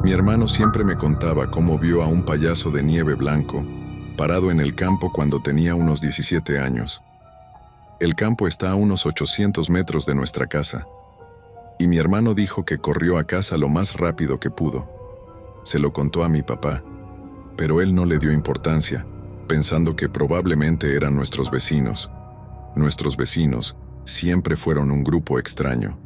Mi hermano siempre me contaba cómo vio a un payaso de nieve blanco parado en el campo cuando tenía unos 17 años. El campo está a unos 800 metros de nuestra casa, y mi hermano dijo que corrió a casa lo más rápido que pudo. Se lo contó a mi papá, pero él no le dio importancia, pensando que probablemente eran nuestros vecinos. Nuestros vecinos siempre fueron un grupo extraño.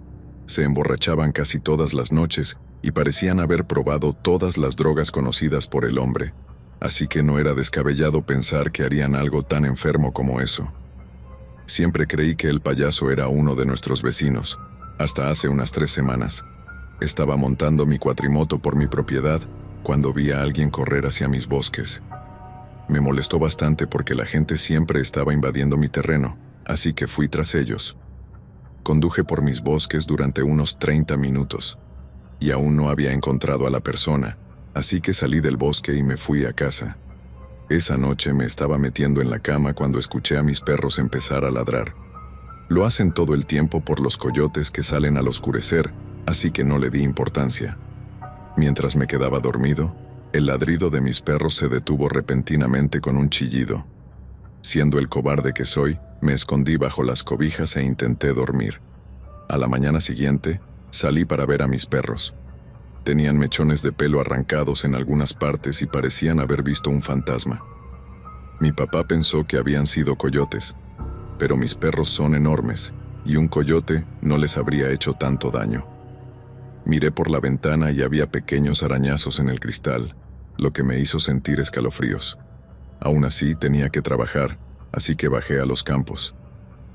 Se emborrachaban casi todas las noches y parecían haber probado todas las drogas conocidas por el hombre, así que no era descabellado pensar que harían algo tan enfermo como eso. Siempre creí que el payaso era uno de nuestros vecinos, hasta hace unas 3 semanas. Estaba montando mi cuatrimoto por mi propiedad cuando vi a alguien correr hacia mis bosques. Me molestó bastante porque la gente siempre estaba invadiendo mi terreno, así que fui tras ellos. Conduje por mis bosques durante unos 30 minutos, y aún no había encontrado a la persona, así que salí del bosque y me fui a casa. Esa noche me estaba metiendo en la cama cuando escuché a mis perros empezar a ladrar. Lo hacen todo el tiempo por los coyotes que salen al oscurecer, así que no le di importancia. Mientras me quedaba dormido, el ladrido de mis perros se detuvo repentinamente con un chillido. Siendo el cobarde que soy, me escondí bajo las cobijas e intenté dormir. A la mañana siguiente, salí para ver a mis perros. Tenían mechones de pelo arrancados en algunas partes y parecían haber visto un fantasma. Mi papá pensó que habían sido coyotes, pero mis perros son enormes y un coyote no les habría hecho tanto daño. Miré por la ventana y había pequeños arañazos en el cristal, lo que me hizo sentir escalofríos. Aún así, tenía que trabajar, así que bajé a los campos.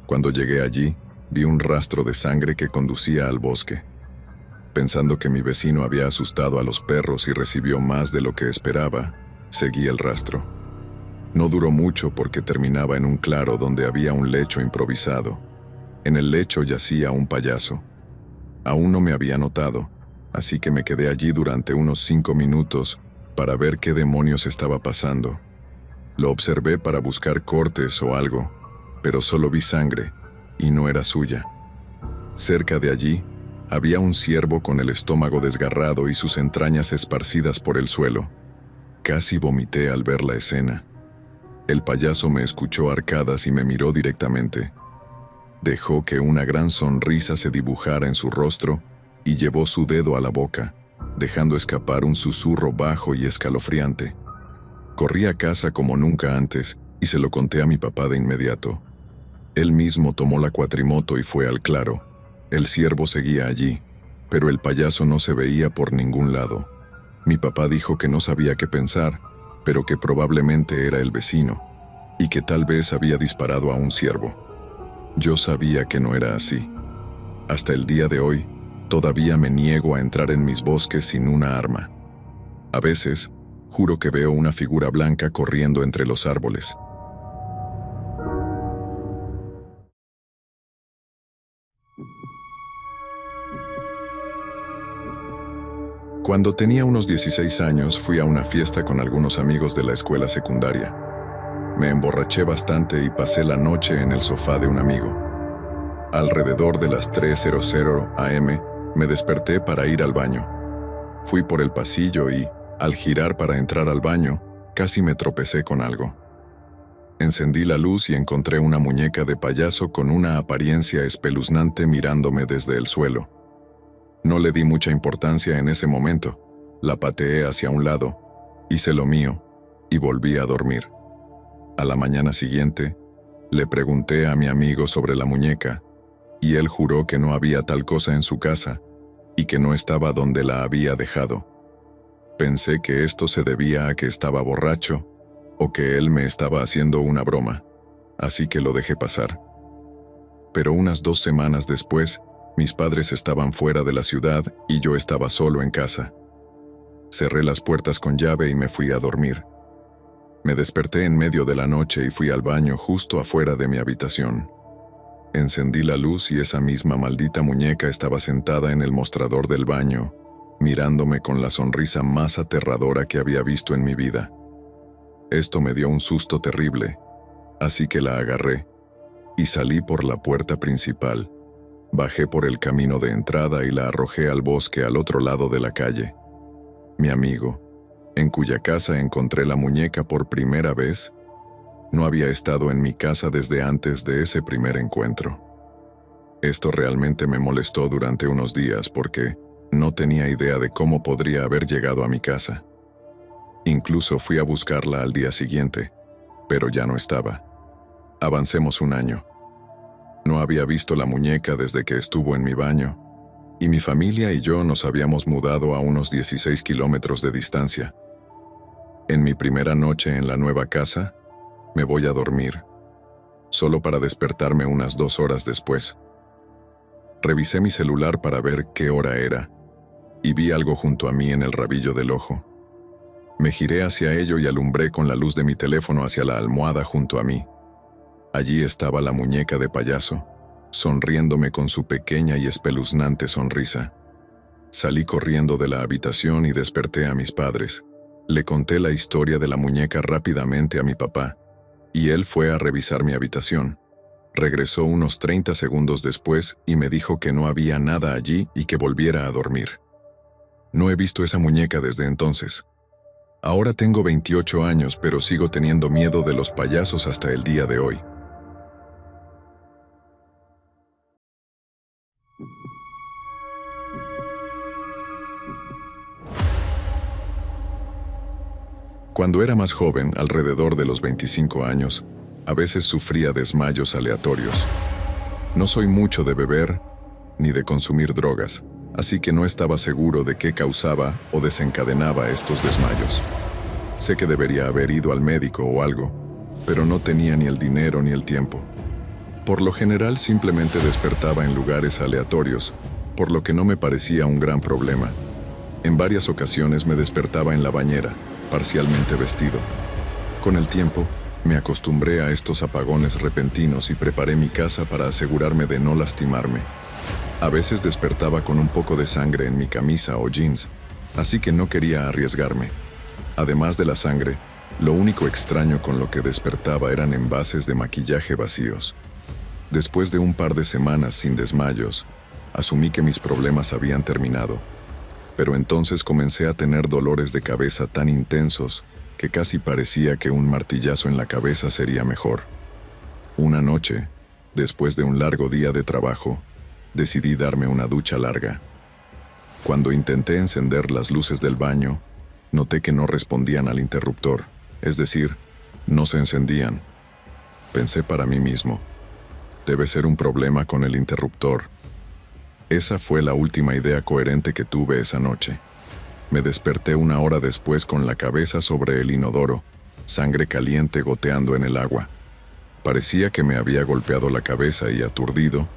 Cuando llegué allí, vi un rastro de sangre que conducía al bosque. Pensando que mi vecino había asustado a los perros y recibió más de lo que esperaba, seguí el rastro. No duró mucho porque terminaba en un claro donde había un lecho improvisado. En el lecho yacía un payaso. Aún no me había notado, así que me quedé allí durante unos 5 minutos para ver qué demonios estaba pasando. Lo observé para buscar cortes o algo, pero solo vi sangre, y no era suya. Cerca de allí, había un ciervo con el estómago desgarrado y sus entrañas esparcidas por el suelo. Casi vomité al ver la escena. El payaso me escuchó arcadas y me miró directamente. Dejó que una gran sonrisa se dibujara en su rostro y llevó su dedo a la boca, dejando escapar un susurro bajo y escalofriante. Corrí a casa como nunca antes y se lo conté a mi papá de inmediato. Él mismo tomó la cuatrimoto y fue al claro. El ciervo seguía allí, pero el payaso no se veía por ningún lado. Mi papá dijo que no sabía qué pensar, pero que probablemente era el vecino, y que tal vez había disparado a un ciervo. Yo sabía que no era así. Hasta el día de hoy, todavía me niego a entrar en mis bosques sin una arma. A veces, juro que veo una figura blanca corriendo entre los árboles. Cuando tenía unos 16 años, fui a una fiesta con algunos amigos de la escuela secundaria. Me emborraché bastante y pasé la noche en el sofá de un amigo. Alrededor de las 3:00 am, me desperté para ir al baño. Fui por el pasillo y, al girar para entrar al baño, casi me tropecé con algo. Encendí la luz y encontré una muñeca de payaso con una apariencia espeluznante mirándome desde el suelo. No le di mucha importancia en ese momento. La pateé hacia un lado, hice lo mío y volví a dormir. A la mañana siguiente, le pregunté a mi amigo sobre la muñeca y él juró que no había tal cosa en su casa y que no estaba donde la había dejado. Pensé que esto se debía a que estaba borracho o que él me estaba haciendo una broma, así que lo dejé pasar. Pero unas 2 semanas después, mis padres estaban fuera de la ciudad y yo estaba solo en casa. Cerré las puertas con llave y me fui a dormir. Me desperté en medio de la noche y fui al baño justo afuera de mi habitación. Encendí la luz y esa misma maldita muñeca estaba sentada en el mostrador del baño, mirándome con la sonrisa más aterradora que había visto en mi vida. Esto me dio un susto terrible, así que la agarré y salí por la puerta principal, Bajé por el camino de entrada y la arrojé al bosque al otro lado de la calle. Mi amigo, en cuya casa encontré la muñeca por primera vez, no había estado en mi casa desde antes de ese primer encuentro. Esto realmente me molestó durante unos días porque no tenía idea de cómo podría haber llegado a mi casa. Incluso fui a buscarla al día siguiente, pero ya no estaba. Avancemos un año. No había visto la muñeca desde que estuvo en mi baño, y mi familia y yo nos habíamos mudado a unos 16 kilómetros de distancia. En mi primera noche en la nueva casa, me voy a dormir, solo para despertarme unas 2 horas después. Revisé mi celular para ver qué hora era, y vi algo junto a mí en el rabillo del ojo. Me giré hacia ello y alumbré con la luz de mi teléfono hacia la almohada junto a mí. Allí estaba la muñeca de payaso, sonriéndome con su pequeña y espeluznante sonrisa. Salí corriendo de la habitación y desperté a mis padres. Le conté la historia de la muñeca rápidamente a mi papá, y él fue a revisar mi habitación. Regresó unos 30 segundos después y me dijo que no había nada allí y que volviera a dormir. No he visto esa muñeca desde entonces. Ahora tengo 28 años, pero sigo teniendo miedo de los payasos hasta el día de hoy. Cuando era más joven, alrededor de los 25 años, a veces sufría desmayos aleatorios. No soy mucho de beber ni de consumir drogas, así que no estaba seguro de qué causaba o desencadenaba estos desmayos. Sé que debería haber ido al médico o algo, pero no tenía ni el dinero ni el tiempo. Por lo general simplemente despertaba en lugares aleatorios, por lo que no me parecía un gran problema. En varias ocasiones me despertaba en la bañera, parcialmente vestido. Con el tiempo, me acostumbré a estos apagones repentinos y preparé mi casa para asegurarme de no lastimarme. A veces despertaba con un poco de sangre en mi camisa o jeans, así que no quería arriesgarme. Además de la sangre, lo único extraño con lo que despertaba eran envases de maquillaje vacíos. Después de un par de semanas sin desmayos, asumí que mis problemas habían terminado. Pero entonces comencé a tener dolores de cabeza tan intensos que casi parecía que un martillazo en la cabeza sería mejor. Una noche, después de un largo día de trabajo, decidí darme una ducha larga. Cuando intenté encender las luces del baño, noté que no respondían al interruptor, es decir, no se encendían. Pensé para mí mismo, debe ser un problema con el interruptor. Esa fue la última idea coherente que tuve esa noche. Me desperté 1 hora después con la cabeza sobre el inodoro, sangre caliente goteando en el agua. Parecía que me había golpeado la cabeza y, aturdido,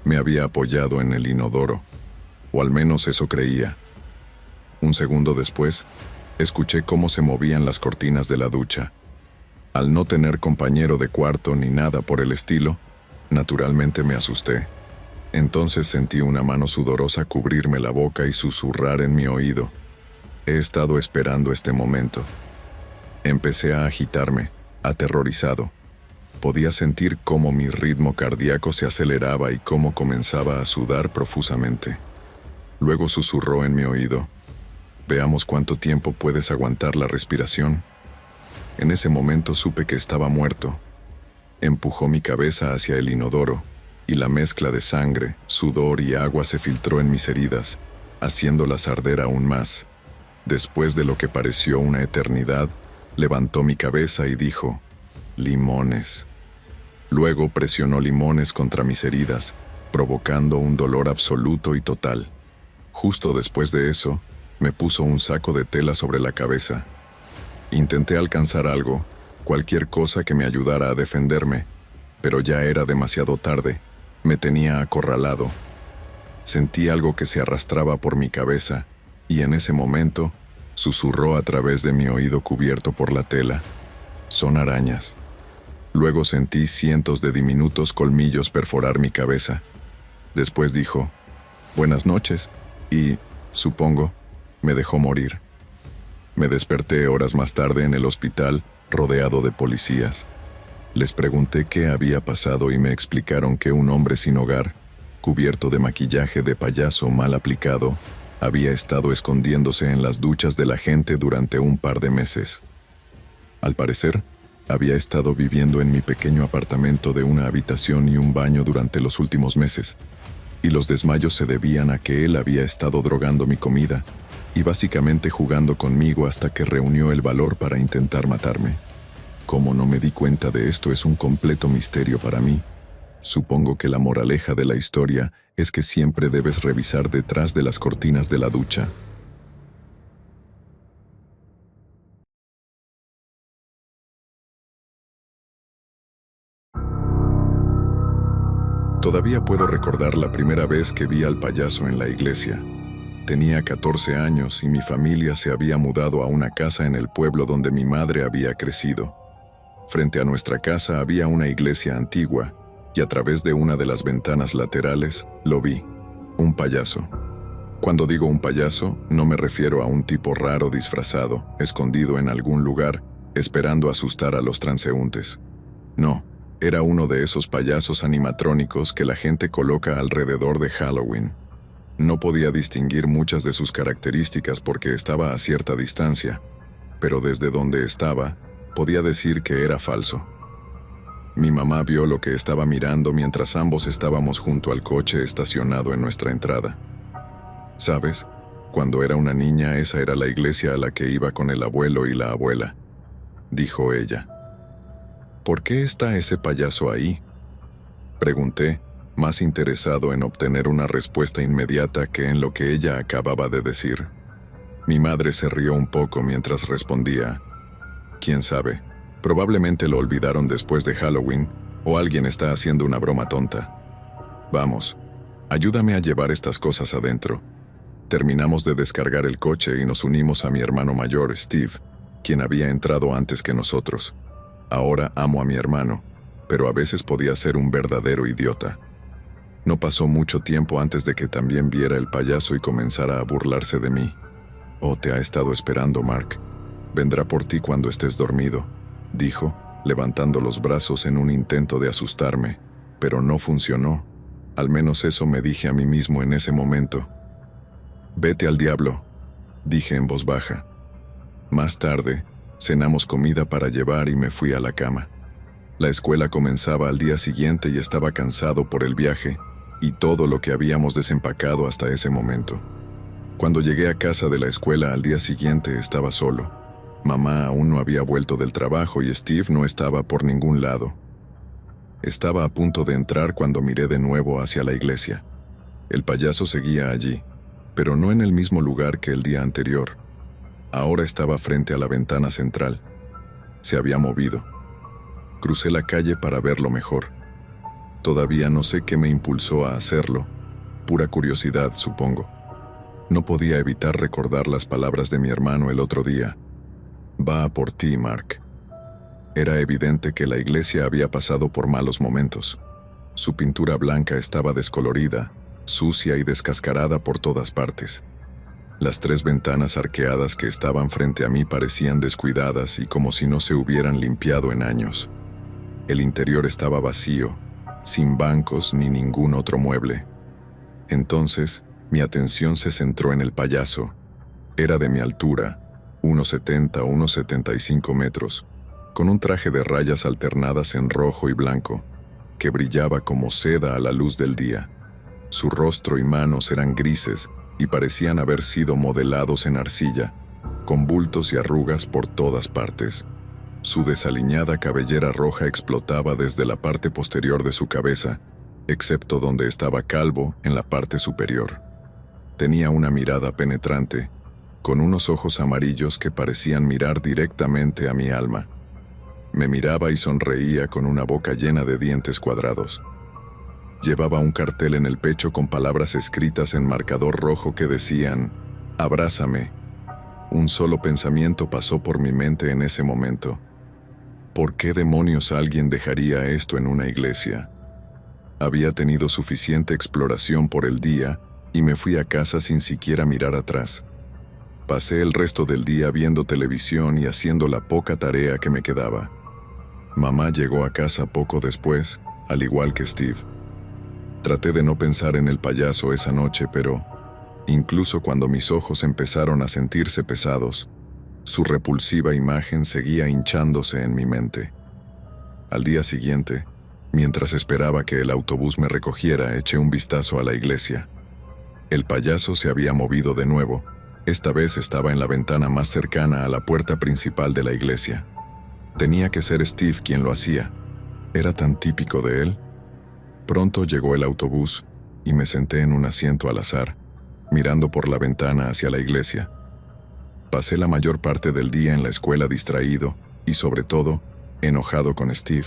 me había apoyado en el inodoro, o al menos eso creía. Un segundo después, escuché cómo se movían las cortinas de la ducha. Al no tener compañero de cuarto ni nada por el estilo, naturalmente me asusté. Entonces sentí una mano sudorosa cubrirme la boca y susurrar en mi oído. He estado esperando este momento. Empecé a agitarme, aterrorizado. Podía sentir cómo mi ritmo cardíaco se aceleraba y cómo comenzaba a sudar profusamente. Luego susurró en mi oído, «Veamos cuánto tiempo puedes aguantar la respiración». En ese momento supe que estaba muerto. Empujó mi cabeza hacia el inodoro, y la mezcla de sangre, sudor y agua se filtró en mis heridas, haciéndolas arder aún más. Después de lo que pareció una eternidad, levantó mi cabeza y dijo, «Limones». Luego presionó limones contra mis heridas, provocando un dolor absoluto y total. Justo después de eso, me puso un saco de tela sobre la cabeza. Intenté alcanzar algo, cualquier cosa que me ayudara a defenderme, pero ya era demasiado tarde, me tenía acorralado. Sentí algo que se arrastraba por mi cabeza, y en ese momento, susurró a través de mi oído cubierto por la tela, «Son arañas». Luego sentí cientos de diminutos colmillos perforar mi cabeza. Después dijo, «Buenas noches», y, supongo, me dejó morir. Me desperté horas más tarde en el hospital, rodeado de policías. Les pregunté qué había pasado y me explicaron que un hombre sin hogar cubierto de maquillaje de payaso mal aplicado, había estado escondiéndose en las duchas de la gente durante un par de meses. Al parecer, había estado viviendo en mi pequeño apartamento de una habitación y un baño durante los últimos meses, y los desmayos se debían a que él había estado drogando mi comida y básicamente jugando conmigo hasta que reunió el valor para intentar matarme. Cómo no me di cuenta de esto es un completo misterio para mí. Supongo que la moraleja de la historia es que siempre debes revisar detrás de las cortinas de la ducha. Todavía puedo recordar la primera vez que vi al payaso en la iglesia. Tenía 14 años y mi familia se había mudado a una casa en el pueblo donde mi madre había crecido. Frente a nuestra casa había una iglesia antigua, y a través de una de las ventanas laterales lo vi, un payaso. Cuando digo un payaso, no me refiero a un tipo raro disfrazado, escondido en algún lugar, esperando asustar a los transeúntes. No, era uno de esos payasos animatrónicos que la gente coloca alrededor de Halloween. No podía distinguir muchas de sus características porque estaba a cierta distancia, pero desde donde estaba, podía decir que era falso. Mi mamá vio lo que estaba mirando mientras ambos estábamos junto al coche estacionado en nuestra entrada. ¿Sabes? Cuando era una niña, esa era la iglesia a la que iba con el abuelo y la abuela, dijo ella. ¿Por qué está ese payaso ahí?, pregunté, más interesado en obtener una respuesta inmediata que en lo que ella acababa de decir. Mi madre se rió un poco mientras respondía: ¿quién sabe? Probablemente lo olvidaron después de Halloween, o alguien está haciendo una broma tonta. Vamos, ayúdame a llevar estas cosas adentro. Terminamos de descargar el coche y nos unimos a mi hermano mayor, Steve, quien había entrado antes que nosotros. Ahora amo a mi hermano, pero a veces podía ser un verdadero idiota. No pasó mucho tiempo antes de que también viera el payaso y comenzara a burlarse de mí. «Oh, te ha estado esperando, Mark. Vendrá por ti cuando estés dormido», dijo, levantando los brazos en un intento de asustarme, pero no funcionó. Al menos eso me dije a mí mismo en ese momento. «Vete al diablo», dije en voz baja. Más tarde, cenamos comida para llevar y me fui a la cama. La escuela comenzaba al día siguiente y estaba cansado por el viaje y todo lo que habíamos desempacado hasta ese momento. Cuando llegué a casa de la escuela al día siguiente estaba solo. Mamá aún no había vuelto del trabajo y Steve no estaba por ningún lado. Estaba a punto de entrar cuando miré de nuevo hacia la iglesia. El payaso seguía allí, pero no en el mismo lugar que el día anterior. Ahora estaba frente a la ventana central. Se había movido. Crucé la calle para verlo mejor. Todavía no sé qué me impulsó a hacerlo. Pura curiosidad, supongo. No podía evitar recordar las palabras de mi hermano el otro día. «Va a por ti, Mark». Era evidente que la iglesia había pasado por malos momentos. Su pintura blanca estaba descolorida, sucia y descascarada por todas partes. Las 3 ventanas arqueadas que estaban frente a mí parecían descuidadas y como si no se hubieran limpiado en años. El interior estaba vacío, sin bancos ni ningún otro mueble. Entonces, mi atención se centró en el payaso. Era de mi altura, unos 70 o unos 75 metros, con un traje de rayas alternadas en rojo y blanco, que brillaba como seda a la luz del día. Su rostro y manos eran grises y parecían haber sido modelados en arcilla, con bultos y arrugas por todas partes. Su desaliñada cabellera roja explotaba desde la parte posterior de su cabeza, excepto donde estaba calvo en la parte superior. Tenía una mirada penetrante, con unos ojos amarillos que parecían mirar directamente a mi alma. Me miraba y sonreía con una boca llena de dientes cuadrados. Llevaba un cartel en el pecho con palabras escritas en marcador rojo que decían: «Abrázame». Un solo pensamiento pasó por mi mente en ese momento. ¿Por qué demonios alguien dejaría esto en una iglesia? Había tenido suficiente exploración por el día y me fui a casa sin siquiera mirar atrás. Pasé el resto del día viendo televisión y haciendo la poca tarea que me quedaba. Mamá llegó a casa poco después, al igual que Steve. Traté de no pensar en el payaso esa noche, pero, incluso cuando mis ojos empezaron a sentirse pesados, su repulsiva imagen seguía hinchándose en mi mente. Al día siguiente, mientras esperaba que el autobús me recogiera, eché un vistazo a la iglesia. El payaso se había movido de nuevo. Esta vez estaba en la ventana más cercana a la puerta principal de la iglesia. Tenía que ser Steve quien lo hacía. Era tan típico de él. Pronto llegó el autobús y me senté en un asiento al azar, mirando por la ventana hacia la iglesia. Pasé la mayor parte del día en la escuela distraído y, sobre todo, enojado con Steve.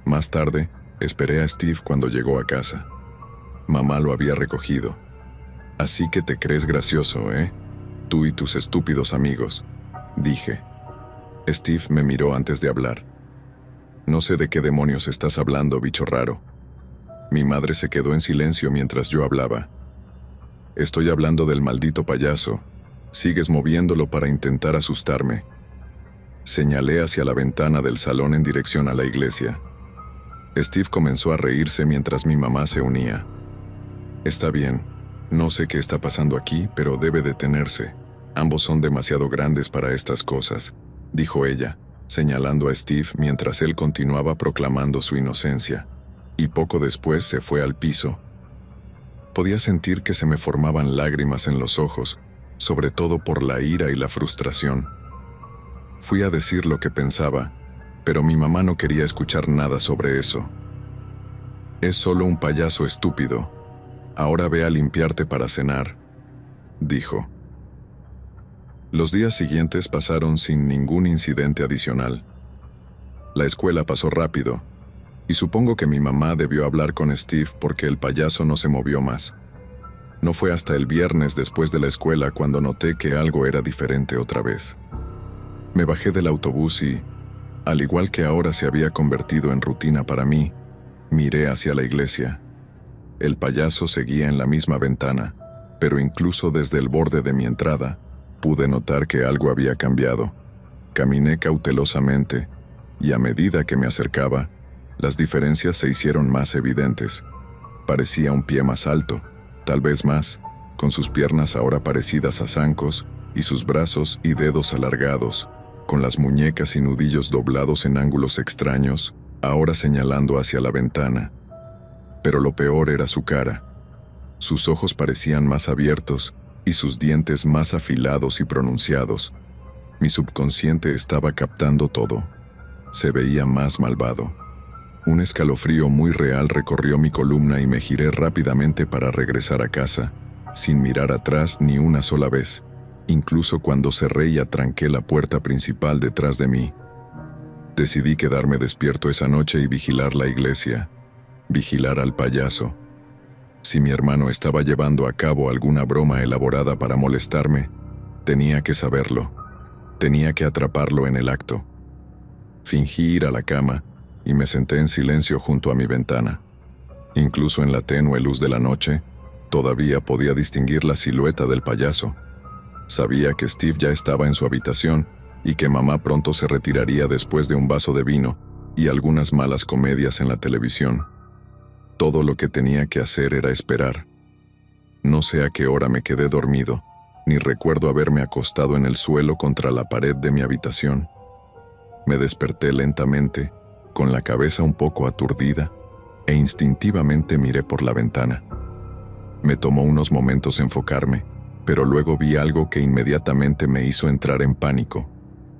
Más tarde, esperé a Steve cuando llegó a casa. Mamá lo había recogido. «Así que te crees gracioso, ¿eh? Tú y tus estúpidos amigos», dije. Steve me miró antes de hablar. «No sé de qué demonios estás hablando, bicho raro». Mi madre se quedó en silencio mientras yo hablaba. «Estoy hablando del maldito payaso. Sigues moviéndolo para intentar asustarme». Señalé hacia la ventana del salón en dirección a la iglesia. Steve comenzó a reírse mientras mi mamá se unía. «Está bien. No sé qué está pasando aquí, pero debe detenerse. Ambos son demasiado grandes para estas cosas», dijo ella, señalando a Steve mientras él continuaba proclamando su inocencia. Y poco después se fue al piso. Podía sentir que se me formaban lágrimas en los ojos, sobre todo por la ira y la frustración. Fui a decir lo que pensaba, pero mi mamá no quería escuchar nada sobre eso. «Es solo un payaso estúpido. Ahora ve a limpiarte para cenar», dijo. Los días siguientes pasaron sin ningún incidente adicional. La escuela pasó rápido, y supongo que mi mamá debió hablar con Steve porque el payaso no se movió más. No fue hasta el viernes después de la escuela cuando noté que algo era diferente otra vez. Me bajé del autobús y, al igual que ahora se había convertido en rutina para mí, miré hacia la iglesia. El payaso seguía en la misma ventana, pero incluso desde el borde de mi entrada, pude notar que algo había cambiado. Caminé cautelosamente, y a medida que me acercaba, las diferencias se hicieron más evidentes. Parecía un pie más alto, tal vez más, con sus piernas ahora parecidas a zancos y sus brazos y dedos alargados, con las muñecas y nudillos doblados en ángulos extraños, ahora señalando hacia la ventana. Pero lo peor era su cara. Sus ojos parecían más abiertos y sus dientes más afilados y pronunciados. Mi subconsciente estaba captando todo. Se veía más malvado. Un escalofrío muy real recorrió mi columna y me giré rápidamente para regresar a casa, sin mirar atrás ni una sola vez, incluso cuando cerré y atranqué la puerta principal detrás de mí. Decidí quedarme despierto esa noche y vigilar la iglesia, vigilar al payaso. Si mi hermano estaba llevando a cabo alguna broma elaborada para molestarme, tenía que saberlo. Tenía que atraparlo en el acto. Fingí ir a la cama y me senté en silencio junto a mi ventana. Incluso en la tenue luz de la noche, todavía podía distinguir la silueta del payaso. Sabía que Steve ya estaba en su habitación y que mamá pronto se retiraría después de un vaso de vino y algunas malas comedias en la televisión. Todo lo que tenía que hacer era esperar. No sé a qué hora me quedé dormido, ni recuerdo haberme acostado en el suelo contra la pared de mi habitación. Me desperté lentamente, con la cabeza un poco aturdida, e instintivamente miré por la ventana. Me tomó unos momentos enfocarme, pero luego vi algo que inmediatamente me hizo entrar en pánico.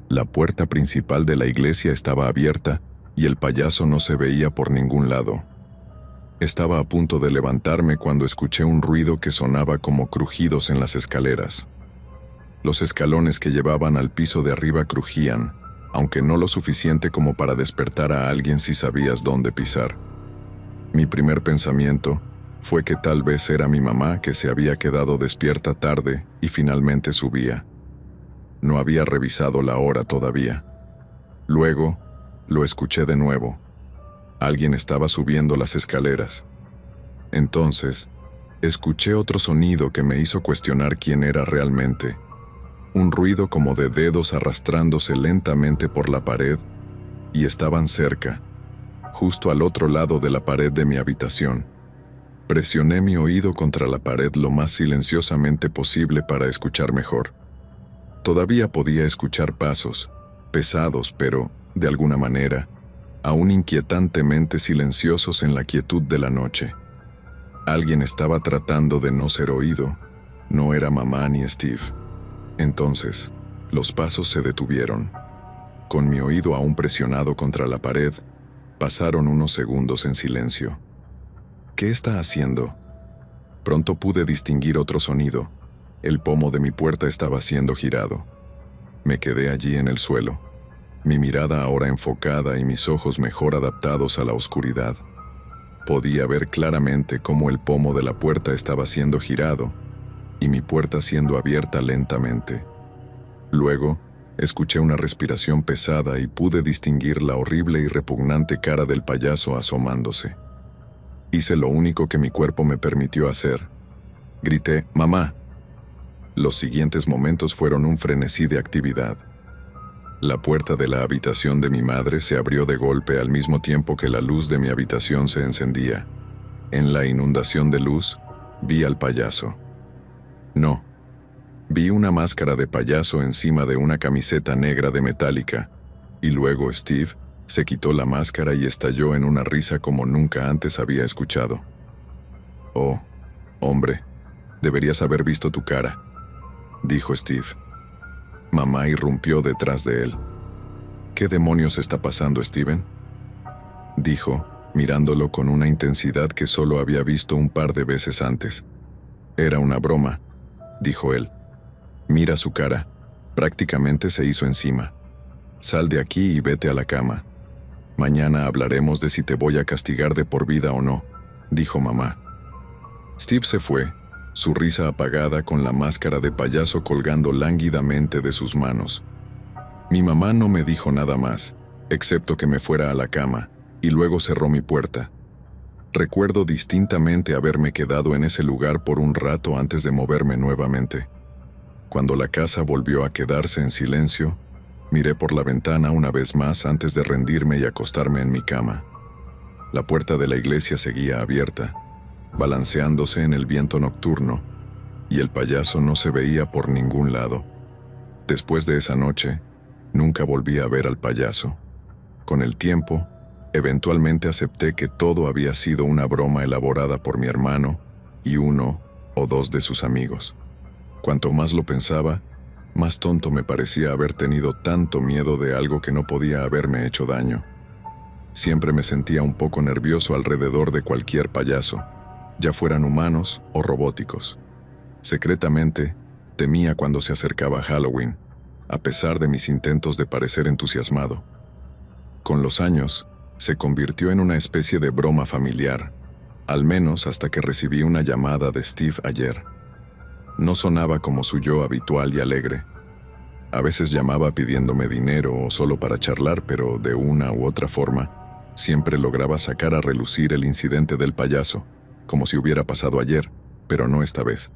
La puerta principal de la iglesia estaba abierta y el payaso no se veía por ningún lado. Estaba a punto de levantarme cuando escuché un ruido que sonaba como crujidos en las escaleras. Los escalones que llevaban al piso de arriba crujían, aunque no lo suficiente como para despertar a alguien si sabías dónde pisar. Mi primer pensamiento fue que tal vez era mi mamá que se había quedado despierta tarde y finalmente subía. No había revisado la hora todavía. Luego, lo escuché de nuevo. Alguien estaba subiendo las escaleras. Entonces, escuché otro sonido que me hizo cuestionar quién era realmente. Un ruido como de dedos arrastrándose lentamente por la pared, y estaban cerca, justo al otro lado de la pared de mi habitación. Presioné mi oído contra la pared lo más silenciosamente posible para escuchar mejor. Todavía podía escuchar pasos, pesados pero, de alguna manera, aún inquietantemente silenciosos en la quietud de la noche. Alguien estaba tratando de no ser oído. No era mamá ni Steve. Entonces, los pasos se detuvieron. Con mi oído aún presionado contra la pared, pasaron unos segundos en silencio. ¿Qué está haciendo? Pronto pude distinguir otro sonido. El pomo de mi puerta estaba siendo girado. Me quedé allí en el suelo, mi mirada ahora enfocada y mis ojos mejor adaptados a la oscuridad. Podía ver claramente cómo el pomo de la puerta estaba siendo girado y mi puerta siendo abierta lentamente. Luego, escuché una respiración pesada y pude distinguir la horrible y repugnante cara del payaso asomándose. Hice lo único que mi cuerpo me permitió hacer. Grité, «¡Mamá!». Los siguientes momentos fueron un frenesí de actividad. La puerta de la habitación de mi madre se abrió de golpe al mismo tiempo que la luz de mi habitación se encendía. En la inundación de luz, vi al payaso. No. Vi una máscara de payaso encima de una camiseta negra de metálica, y luego Steve se quitó la máscara y estalló en una risa como nunca antes había escuchado. «Oh, hombre, deberías haber visto tu cara», dijo Steve. Mamá irrumpió detrás de él. «¿Qué demonios está pasando, Steven?», dijo, mirándolo con una intensidad que solo había visto un par de veces antes. «Era una broma», dijo él. «Mira su cara, prácticamente se hizo encima. Sal de aquí y vete a la cama. Mañana hablaremos de si te voy a castigar de por vida o no», dijo mamá. Steve se fue, su risa apagada con la máscara de payaso colgando lánguidamente de sus manos. Mi mamá no me dijo nada más, excepto que me fuera a la cama, y luego cerró mi puerta. Recuerdo distintamente haberme quedado en ese lugar por un rato antes de moverme nuevamente. Cuando la casa volvió a quedarse en silencio, miré por la ventana una vez más antes de rendirme y acostarme en mi cama. La puerta de la iglesia seguía abierta, balanceándose en el viento nocturno, y el payaso no se veía por ningún lado. Después de esa noche, nunca volví a ver al payaso. Con el tiempo, eventualmente acepté que todo había sido una broma elaborada por mi hermano y uno o dos de sus amigos. Cuanto más lo pensaba, más tonto me parecía haber tenido tanto miedo de algo que no podía haberme hecho daño. Siempre me sentía un poco nervioso alrededor de cualquier payaso, ya fueran humanos o robóticos. Secretamente, temía cuando se acercaba Halloween, a pesar de mis intentos de parecer entusiasmado. Con los años, se convirtió en una especie de broma familiar, al menos hasta que recibí una llamada de Steve ayer. No sonaba como su yo habitual y alegre. A veces llamaba pidiéndome dinero o solo para charlar, pero de una u otra forma, siempre lograba sacar a relucir el incidente del payaso, como si hubiera pasado ayer, pero no esta vez.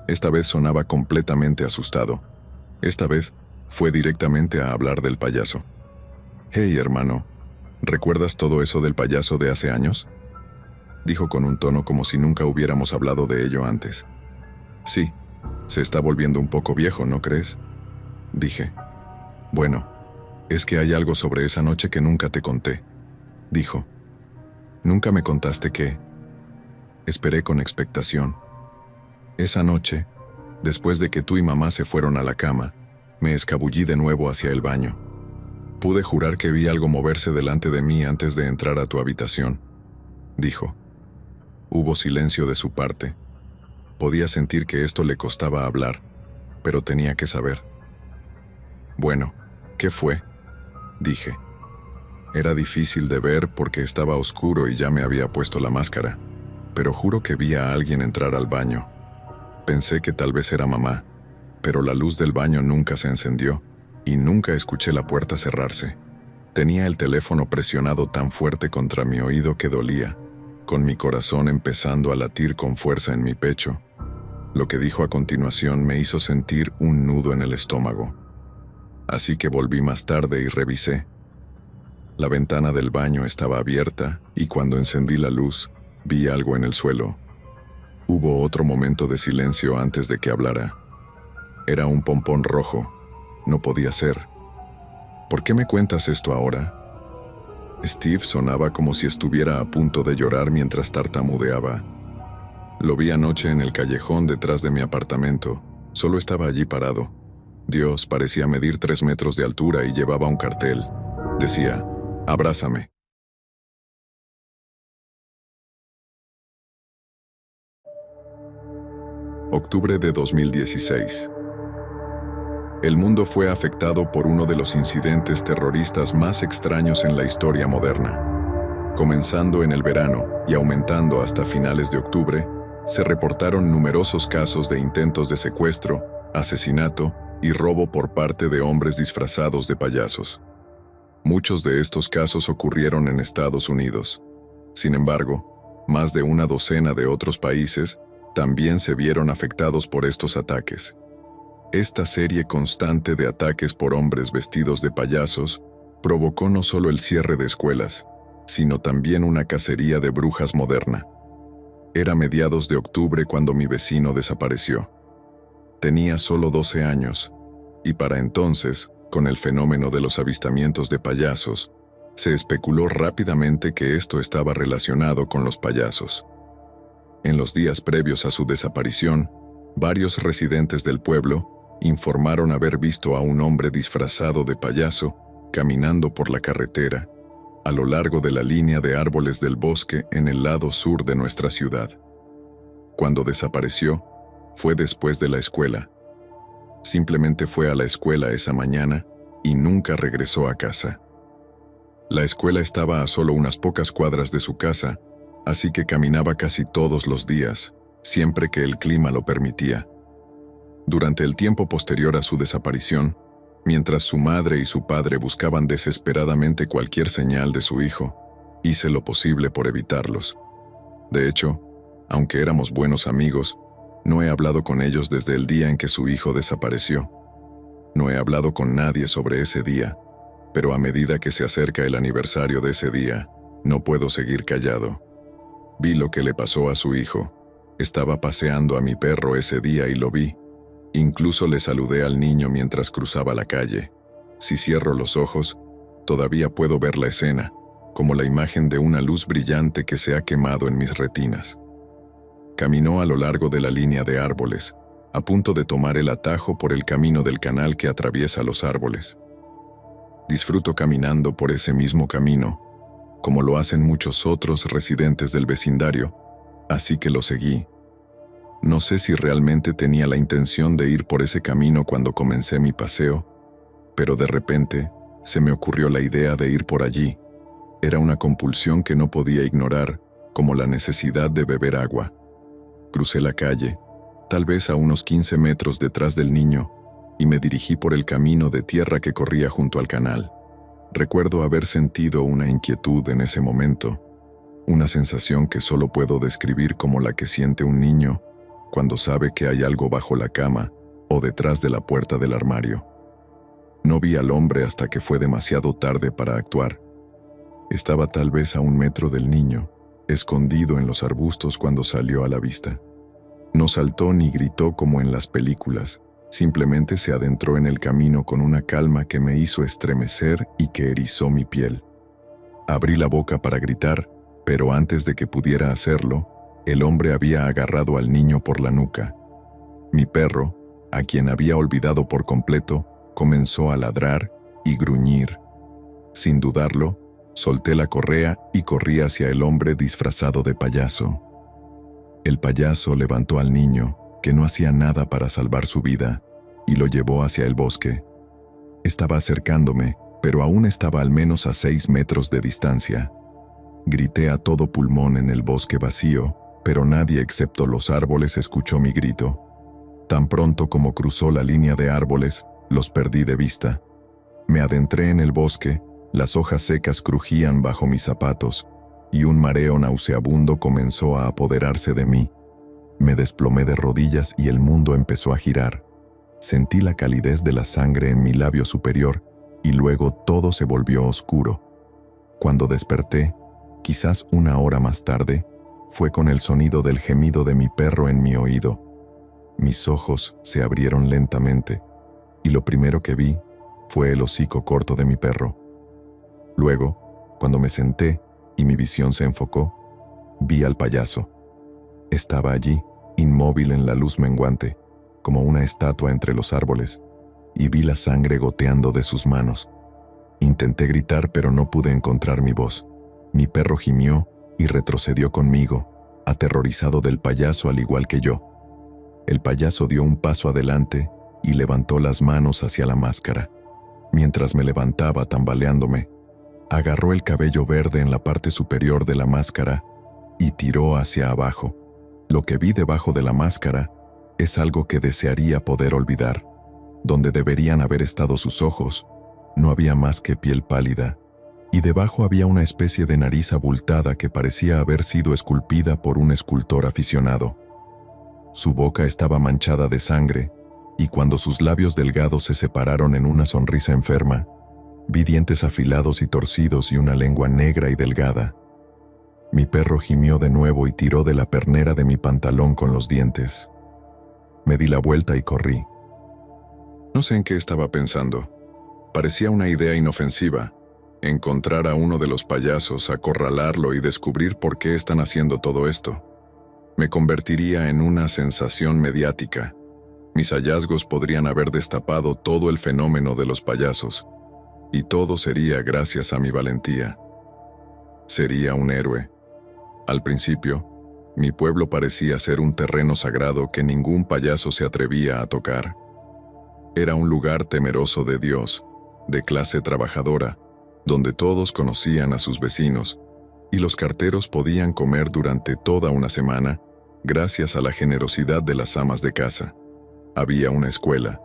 Esta vez sonaba completamente asustado. Esta vez fue directamente a hablar del payaso. «Hey, hermano, ¿recuerdas todo eso del payaso de hace años?», dijo con un tono como si nunca hubiéramos hablado de ello antes. «Sí, se está volviendo un poco viejo, ¿no crees?», dije. «Bueno, es que hay algo sobre esa noche que nunca te conté», dijo. «Nunca me contaste qué». Esperé con expectación. Esa noche, después de que tú y mamá se fueron a la cama, me escabullí de nuevo hacia el baño. Pude jurar que vi algo moverse delante de mí antes de entrar a tu habitación, dijo. Hubo silencio de su parte. Podía sentir que esto le costaba hablar, pero tenía que saber. «Bueno, ¿qué fue?», dije. Era difícil de ver porque estaba oscuro y ya me había puesto la máscara, pero juro que vi a alguien entrar al baño. Pensé que tal vez era mamá, pero la luz del baño nunca se encendió y nunca escuché la puerta cerrarse. Tenía el teléfono presionado tan fuerte contra mi oído que dolía, con mi corazón empezando a latir con fuerza en mi pecho. Lo que dijo a continuación me hizo sentir un nudo en el estómago. Así que volví más tarde y revisé. La ventana del baño estaba abierta y cuando encendí la luz, Vi algo en el suelo. Hubo otro momento de silencio antes de que hablara. Era un pompón rojo. No podía ser. ¿Por qué me cuentas esto ahora? Steve sonaba como si estuviera a punto de llorar mientras tartamudeaba. Lo vi anoche en el callejón detrás de mi apartamento. Solo estaba allí parado. Dios parecía medir 3 metros de altura y llevaba un cartel. Decía, abrázame. Octubre de 2016. El mundo fue afectado por uno de los incidentes terroristas más extraños en la historia moderna. Comenzando en el verano y aumentando hasta finales de octubre, se reportaron numerosos casos de intentos de secuestro, asesinato y robo por parte de hombres disfrazados de payasos. Muchos de estos casos ocurrieron en Estados Unidos. Sin embargo, más de una docena de otros países también se vieron afectados por estos ataques. Esta serie constante de ataques por hombres vestidos de payasos provocó no solo el cierre de escuelas, sino también una cacería de brujas moderna. Era mediados de octubre cuando mi vecino desapareció. Tenía solo 12 años, y para entonces, con el fenómeno de los avistamientos de payasos, se especuló rápidamente que esto estaba relacionado con los payasos. En los días previos a su desaparición, varios residentes del pueblo informaron haber visto a un hombre disfrazado de payaso caminando por la carretera, a lo largo de la línea de árboles del bosque en el lado sur de nuestra ciudad. Cuando desapareció, fue después de la escuela. Simplemente fue a la escuela esa mañana y nunca regresó a casa. La escuela estaba a solo unas pocas cuadras de su casa, así que caminaba casi todos los días, siempre que el clima lo permitía. Durante el tiempo posterior a su desaparición, mientras su madre y su padre buscaban desesperadamente cualquier señal de su hijo, hice lo posible por evitarlos. De hecho, aunque éramos buenos amigos, no he hablado con ellos desde el día en que su hijo desapareció. No he hablado con nadie sobre ese día, pero a medida que se acerca el aniversario de ese día, no puedo seguir callado. Vi lo que le pasó a su hijo. Estaba paseando a mi perro ese día y lo vi. Incluso le saludé al niño mientras cruzaba la calle. Si cierro los ojos, todavía puedo ver la escena, como la imagen de una luz brillante que se ha quemado en mis retinas. Caminó a lo largo de la línea de árboles, a punto de tomar el atajo por el camino del canal que atraviesa los árboles. Disfruto caminando por ese mismo camino, como lo hacen muchos otros residentes del vecindario, así que lo seguí. No sé si realmente tenía la intención de ir por ese camino cuando comencé mi paseo, pero de repente se me ocurrió la idea de ir por allí. Era una compulsión que no podía ignorar, como la necesidad de beber agua. Crucé la calle, tal vez a unos 15 metros detrás del niño, y me dirigí por el camino de tierra que corría junto al canal. Recuerdo haber sentido una inquietud en ese momento, una sensación que solo puedo describir como la que siente un niño cuando sabe que hay algo bajo la cama o detrás de la puerta del armario. No vi al hombre hasta que fue demasiado tarde para actuar. Estaba tal vez a 1 metro del niño, escondido en los arbustos cuando salió a la vista. No saltó ni gritó como en las películas, simplemente se adentró en el camino con una calma que me hizo estremecer y que erizó mi piel. Abrí la boca para gritar, pero antes de que pudiera hacerlo, el hombre había agarrado al niño por la nuca. Mi perro, a quien había olvidado por completo, comenzó a ladrar y gruñir. Sin dudarlo, solté la correa y corrí hacia el hombre disfrazado de payaso. El payaso levantó al niño, que no hacía nada para salvar su vida, y lo llevó hacia el bosque. Estaba acercándome, pero aún estaba al menos a 6 metros de distancia. Grité a todo pulmón en el bosque vacío, pero nadie excepto los árboles escuchó mi grito. Tan pronto como cruzó la línea de árboles, los perdí de vista. Me adentré en el bosque, las hojas secas crujían bajo mis zapatos, y un mareo nauseabundo comenzó a apoderarse de mí. Me desplomé de rodillas y el mundo empezó a girar. Sentí la calidez de la sangre en mi labio superior, y luego todo se volvió oscuro. Cuando desperté, quizás 1 hora más tarde, fue con el sonido del gemido de mi perro en mi oído. Mis ojos se abrieron lentamente y lo primero que vi fue el hocico corto de mi perro. Luego, cuando me senté y mi visión se enfocó, vi al payaso. Estaba allí, inmóvil en la luz menguante, como una estatua entre los árboles, y vi la sangre goteando de sus manos. Intenté gritar, pero no pude encontrar mi voz. Mi perro gimió y retrocedió conmigo, aterrorizado del payaso al igual que yo. El payaso dio un paso adelante y levantó las manos hacia la máscara. Mientras me levantaba tambaleándome, agarró el cabello verde en la parte superior de la máscara y tiró hacia abajo. Lo que vi debajo de la máscara es algo que desearía poder olvidar. Donde deberían haber estado sus ojos, no había más que piel pálida, y debajo había una especie de nariz abultada que parecía haber sido esculpida por un escultor aficionado. Su boca estaba manchada de sangre, y cuando sus labios delgados se separaron en una sonrisa enferma, vi dientes afilados y torcidos y una lengua negra y delgada. Mi perro gimió de nuevo y tiró de la pernera de mi pantalón con los dientes. Me di la vuelta y corrí. No sé en qué estaba pensando. Parecía una idea inofensiva. Encontrar a uno de los payasos, acorralarlo y descubrir por qué están haciendo todo esto. Me convertiría en una sensación mediática. Mis hallazgos podrían haber destapado todo el fenómeno de los payasos, y todo sería gracias a mi valentía. Sería un héroe. Al principio, mi pueblo parecía ser un terreno sagrado que ningún payaso se atrevía a tocar. Era un lugar temeroso de Dios, de clase trabajadora, donde todos conocían a sus vecinos, y los carteros podían comer durante toda una semana gracias a la generosidad de las amas de casa. Había una escuela,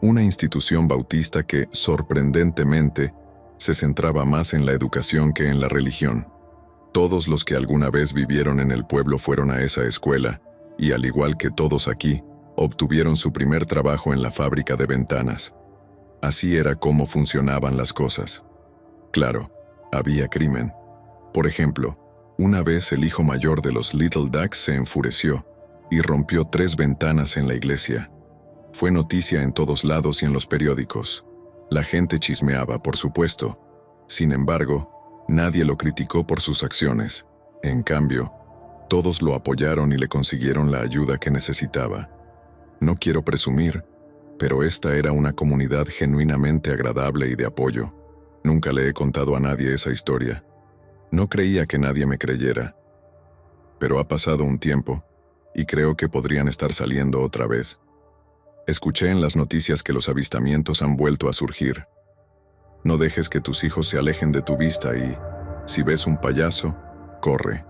una institución bautista que, sorprendentemente, se centraba más en la educación que en la religión. Todos los que alguna vez vivieron en el pueblo fueron a esa escuela, y al igual que todos aquí, obtuvieron su primer trabajo en la fábrica de ventanas. Así era como funcionaban las cosas. Claro, había crimen. Por ejemplo, una vez el hijo mayor de los Little Ducks se enfureció y rompió 3 ventanas en la iglesia. Fue noticia en todos lados y en los periódicos. La gente chismeaba, por supuesto. Sin embargo, nadie lo criticó por sus acciones. En cambio, todos lo apoyaron y le consiguieron la ayuda que necesitaba. No quiero presumir, pero esta era una comunidad genuinamente agradable y de apoyo. Nunca le he contado a nadie esa historia. No creía que nadie me creyera. Pero ha pasado un tiempo, y creo que podrían estar saliendo otra vez. Escuché en las noticias que los avistamientos han vuelto a surgir. No dejes que tus hijos se alejen de tu vista y, si ves un payaso, corre.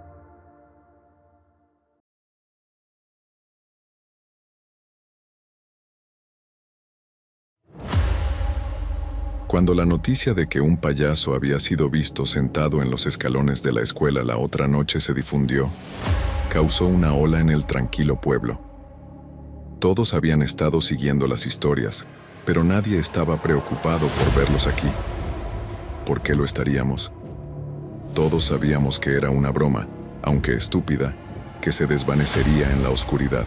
Cuando la noticia de que un payaso había sido visto sentado en los escalones de la escuela la otra noche se difundió, causó una ola en el tranquilo pueblo. Todos habían estado siguiendo las historias, pero nadie estaba preocupado por verlos aquí. ¿Por qué lo estaríamos? Todos sabíamos que era una broma, aunque estúpida, que se desvanecería en la oscuridad.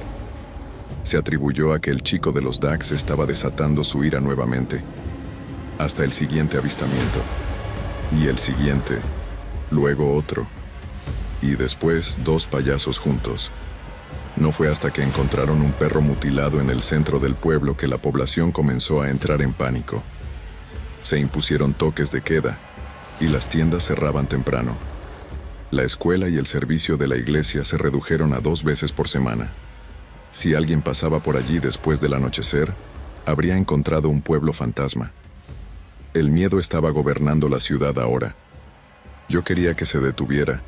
Se atribuyó a que el chico de los Ducks estaba desatando su ira nuevamente. Hasta el siguiente avistamiento. Y el siguiente. Luego otro. Y después 2 payasos juntos. No fue hasta que encontraron un perro mutilado en el centro del pueblo que la población comenzó a entrar en pánico. Se impusieron toques de queda, y las tiendas cerraban temprano. La escuela y el servicio de la iglesia se redujeron a 2 veces por semana. Si alguien pasaba por allí después del anochecer, habría encontrado un pueblo fantasma. El miedo estaba gobernando la ciudad ahora. Yo quería que se detuviera.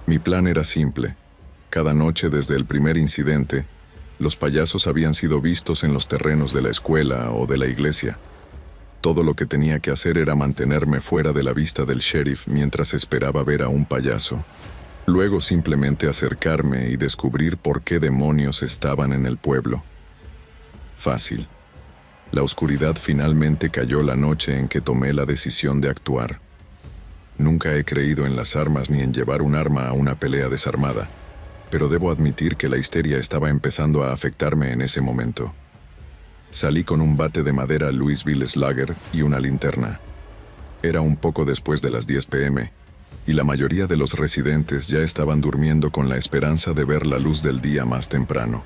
Mi plan era simple. Cada noche desde el primer incidente, los payasos habían sido vistos en los terrenos de la escuela o de la iglesia. Todo lo que tenía que hacer era mantenerme fuera de la vista del sheriff mientras esperaba ver a un payaso. Luego simplemente acercarme y descubrir por qué demonios estaban en el pueblo. Fácil. La oscuridad finalmente cayó la noche en que tomé la decisión de actuar. Nunca he creído en las armas ni en llevar un arma a una pelea desarmada, pero debo admitir que la histeria estaba empezando a afectarme en ese momento. Salí con un bate de madera Louisville Slugger y una linterna. Era un poco después de las 10 p.m., y la mayoría de los residentes ya estaban durmiendo con la esperanza de ver la luz del día más temprano.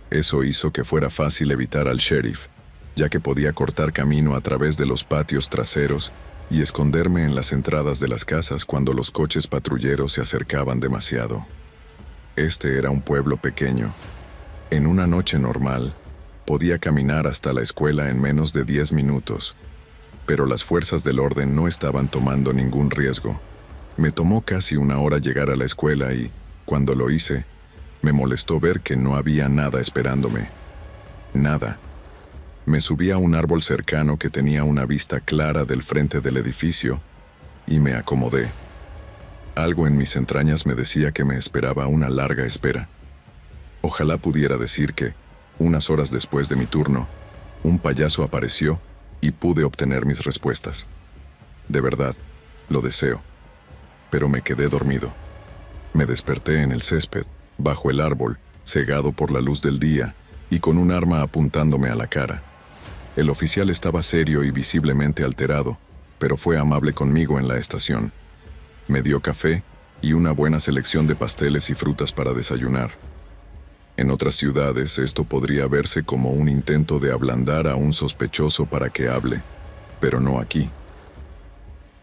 Eso hizo que fuera fácil evitar al sheriff, ya que podía cortar camino a través de los patios traseros y esconderme en las entradas de las casas cuando los coches patrulleros se acercaban demasiado. Este era un pueblo pequeño. En una noche normal, podía caminar hasta la escuela en menos de 10 minutos, pero las fuerzas del orden no estaban tomando ningún riesgo. Me tomó casi una hora llegar a la escuela y, cuando lo hice, me molestó ver que no había nada esperándome. Nada. Me subí a un árbol cercano que tenía una vista clara del frente del edificio y me acomodé. Algo en mis entrañas me decía que me esperaba una larga espera. Ojalá pudiera decir que, unas horas después de mi turno, un payaso apareció y pude obtener mis respuestas. De verdad, lo deseo. Pero me quedé dormido. Me desperté en el césped, bajo el árbol, cegado por la luz del día y con un arma apuntándome a la cara. El oficial estaba serio y visiblemente alterado, pero fue amable conmigo en la estación. Me dio café y una buena selección de pasteles y frutas para desayunar. En otras ciudades esto podría verse como un intento de ablandar a un sospechoso para que hable, pero no aquí.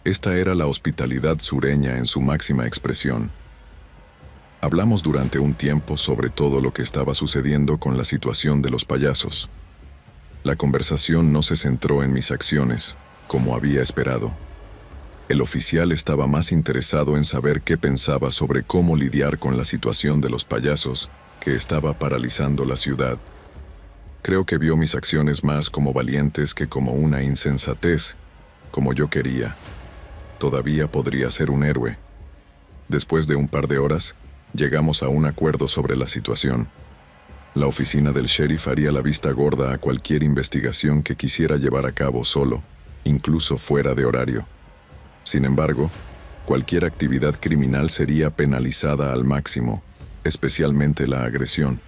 Esta era la hospitalidad sureña en su máxima expresión. Hablamos durante un tiempo sobre todo lo que estaba sucediendo con la situación de los payasos. La conversación no se centró en mis acciones, como había esperado. El oficial estaba más interesado en saber qué pensaba sobre cómo lidiar con la situación de los payasos, que estaba paralizando la ciudad. Creo que vio mis acciones más como valientes que como una insensatez, como yo quería. Todavía podría ser un héroe. Después de un par de horas, llegamos a un acuerdo sobre la situación. La oficina del sheriff haría la vista gorda a cualquier investigación que quisiera llevar a cabo solo, incluso fuera de horario. Sin embargo, cualquier actividad criminal sería penalizada al máximo, especialmente la agresión.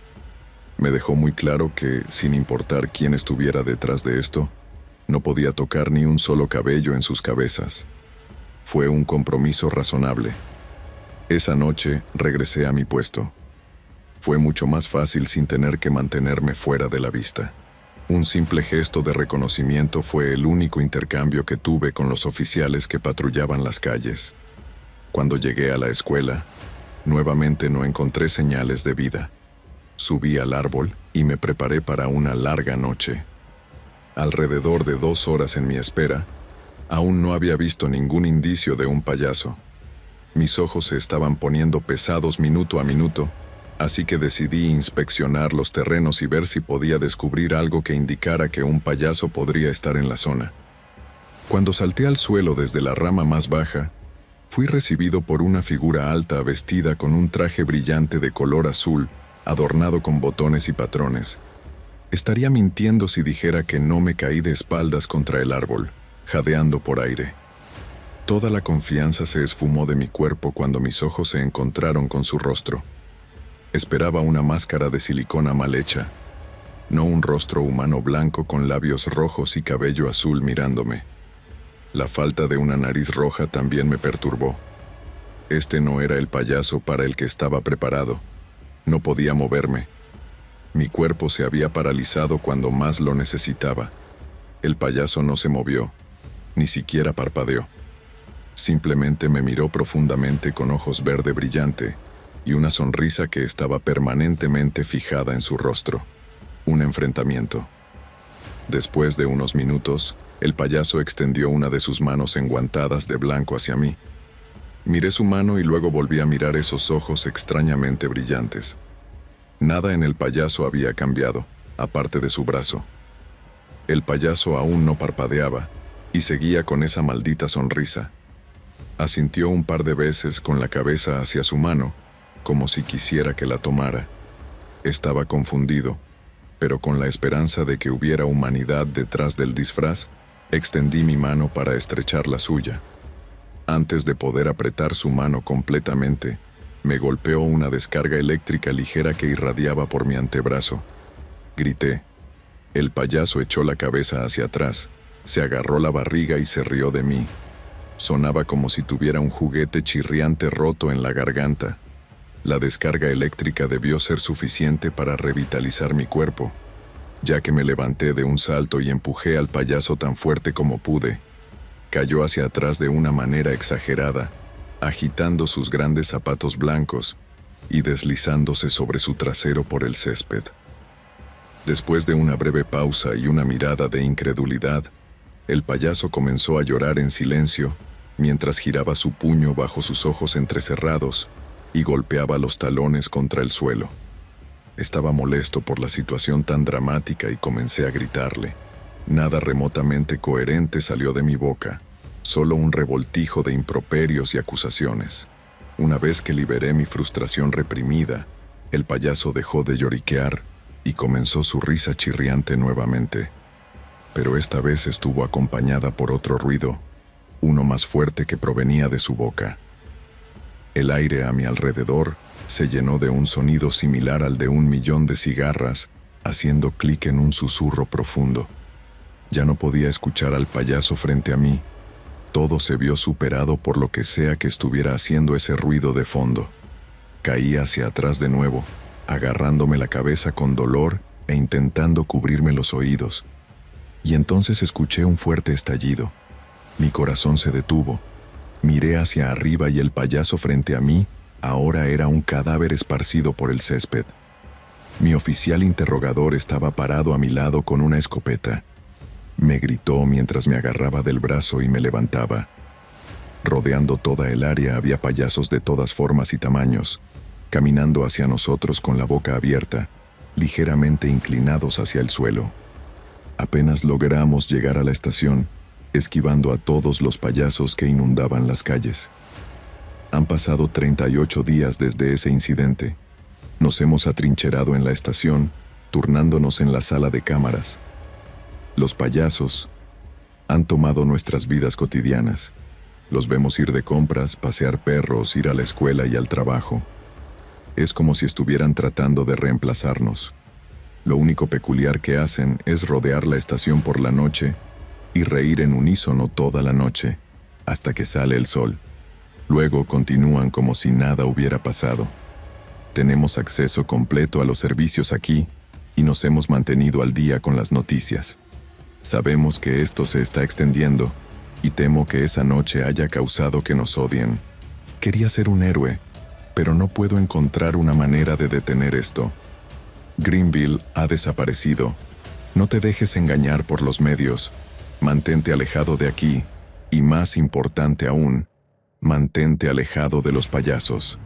Me dejó muy claro que, sin importar quién estuviera detrás de esto, no podía tocar ni un solo cabello en sus cabezas. Fue un compromiso razonable. Esa noche regresé a mi puesto. Fue mucho más fácil sin tener que mantenerme fuera de la vista. Un simple gesto de reconocimiento fue el único intercambio que tuve con los oficiales que patrullaban las calles. Cuando llegué a la escuela, nuevamente no encontré señales de vida. Subí al árbol y me preparé para una larga noche. Alrededor de 2 horas en mi espera, aún no había visto ningún indicio de un payaso. Mis ojos se estaban poniendo pesados minuto a minuto, así que decidí inspeccionar los terrenos y ver si podía descubrir algo que indicara que un payaso podría estar en la zona. Cuando salté al suelo desde la rama más baja, fui recibido por una figura alta vestida con un traje brillante de color azul, adornado con botones y patrones. Estaría mintiendo si dijera que no me caí de espaldas contra el árbol, jadeando por aire. Toda la confianza se esfumó de mi cuerpo cuando mis ojos se encontraron con su rostro. Esperaba una máscara de silicona mal hecha, no un rostro humano blanco con labios rojos y cabello azul mirándome. La falta de una nariz roja también me perturbó. Este no era el payaso para el que estaba preparado. No podía moverme. Mi cuerpo se había paralizado cuando más lo necesitaba. El payaso no se movió, ni siquiera parpadeó. Simplemente me miró profundamente con ojos verde brillante y una sonrisa que estaba permanentemente fijada en su rostro. Un enfrentamiento. Después de unos minutos, el payaso extendió una de sus manos enguantadas de blanco hacia mí. Miré su mano y luego volví a mirar esos ojos extrañamente brillantes. Nada en el payaso había cambiado, aparte de su brazo. El payaso aún no parpadeaba y seguía con esa maldita sonrisa. Asintió un par de veces con la cabeza hacia su mano, como si quisiera que la tomara. Estaba confundido, pero con la esperanza de que hubiera humanidad detrás del disfraz, extendí mi mano para estrechar la suya. Antes de poder apretar su mano completamente, Me golpeó una descarga eléctrica ligera que irradiaba por mi antebrazo. Grité. El payaso echó la cabeza hacia atrás, se agarró la barriga y se rió de mí. Sonaba como si tuviera un juguete chirriante roto en la garganta. La descarga eléctrica debió ser suficiente para revitalizar mi cuerpo, ya que me levanté de un salto y empujé al payaso tan fuerte como pude. Cayó hacia atrás de una manera exagerada, agitando sus grandes zapatos blancos y deslizándose sobre su trasero por el césped. Después de una breve pausa y una mirada de incredulidad, el payaso comenzó a llorar en silencio mientras giraba su puño bajo sus ojos entrecerrados y golpeaba los talones contra el suelo. Estaba molesto por la situación tan dramática y comencé a gritarle. Nada remotamente coherente salió de mi boca, solo un revoltijo de improperios y acusaciones. Una vez que liberé mi frustración reprimida, el payaso dejó de lloriquear y comenzó su risa chirriante nuevamente. Pero esta vez estuvo acompañada por otro ruido, uno más fuerte que provenía de su boca. El aire a mi alrededor se llenó de un sonido similar al de 1.000.000 de cigarras, haciendo clic en un susurro profundo. Ya no podía escuchar al payaso frente a mí. Todo se vio superado por lo que sea que estuviera haciendo ese ruido de fondo. Caí hacia atrás de nuevo, agarrándome la cabeza con dolor e intentando cubrirme los oídos. Y entonces escuché un fuerte estallido. Mi corazón se detuvo. Miré hacia arriba y el payaso frente a mí ahora era un cadáver esparcido por el césped. Mi oficial interrogador estaba parado a mi lado con una escopeta. Me gritó mientras me agarraba del brazo y me levantaba. Rodeando toda el área había payasos de todas formas y tamaños, caminando hacia nosotros con la boca abierta, ligeramente inclinados hacia el suelo. Apenas logramos llegar a la estación, esquivando a todos los payasos que inundaban las calles. Han pasado 38 días desde ese incidente. Nos hemos atrincherado en la estación, turnándonos en la sala de cámaras. Los payasos han tomado nuestras vidas cotidianas. Los vemos ir de compras, pasear perros, ir a la escuela y al trabajo. Es como si estuvieran tratando de reemplazarnos. Lo único peculiar que hacen es rodear la estación por la noche y reír en unísono toda la noche, hasta que sale el sol. Luego continúan como si nada hubiera pasado. Tenemos acceso completo a los servicios aquí y nos hemos mantenido al día con las noticias. Sabemos que esto se está extendiendo y temo que esa noche haya causado que nos odien. Quería ser un héroe, pero no puedo encontrar una manera de detener esto. Greenville ha desaparecido. No te dejes engañar por los medios. Mantente alejado de aquí y, más importante aún, mantente alejado de los payasos.